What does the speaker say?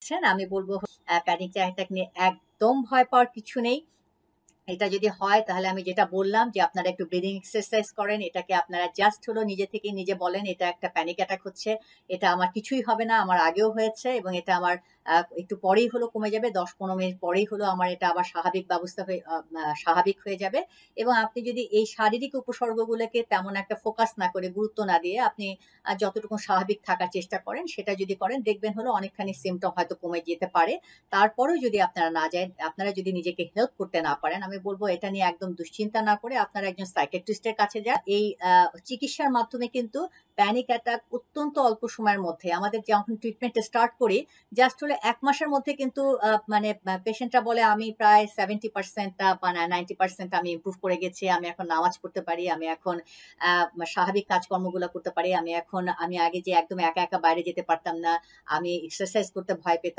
করছেন, আমি বলব প্যানিক অ্যাটাক নিয়ে একদম ভয় পাওয়ার কিছু নেই। এটা যদি হয় তাহলে আমি যেটা বললাম যে আপনারা একটু ব্রিদিং এক্সারসাইজ করেন, এটাকে আপনারা জাস্ট হলো নিজে থেকে নিজে বলেন এটা একটা প্যানিক অ্যাটাক হচ্ছে, এটা আমার কিছুই হবে না, আমার আগেও হয়েছে এবং এটা আমার একটু পরেই হলো কমে যাবে, ১০-১৫ মিনিট পরেই হলো আমার এটা আবার স্বাভাবিক ব্যবস্থা হয়ে স্বাভাবিক হয়ে যাবে। এবং আপনি যদি এই শারীরিক উপসর্গগুলোকে তেমন একটা ফোকাস না করে, গুরুত্ব না দিয়ে আপনি যতটুকু স্বাভাবিক থাকার চেষ্টা করেন সেটা যদি করেন, দেখবেন হলো অনেকখানি সিমটম হয়তো কমে যেতে পারে। তারপরেও যদি আপনারা না যায়, আপনারা যদি নিজেকে হেল্প করতে না পারেন, আমি বলব এটা নিয়ে একদম দুশ্চিন্তা না করে আপনারা একজন সাইকিয়াট্রিস্টের কাছে যান। এই চিকিৎসার মাধ্যমে কিন্তু প্যানিক অ্যাটাক অত্যন্ত অল্প সময়ের মধ্যে, আমাদের যখন ট্রিটমেন্ট স্টার্ট করি জাস্ট হলে ১ মাসের মধ্যে কিন্তু মানে পেশেন্টরা বলে আমি প্রায় 70% বা 90% আমি ইমপ্রুভ করে গেছি। আমি এখন নামাজ পড়তে পারি। আমি এখন স্বাভাবিক কাজকর্মগুলো করতে পারি। আমি আগে যে একদম একা বাইরে যেতে পারতাম না। আমি এক্সারসাইজ করতে ভয় পেতাম।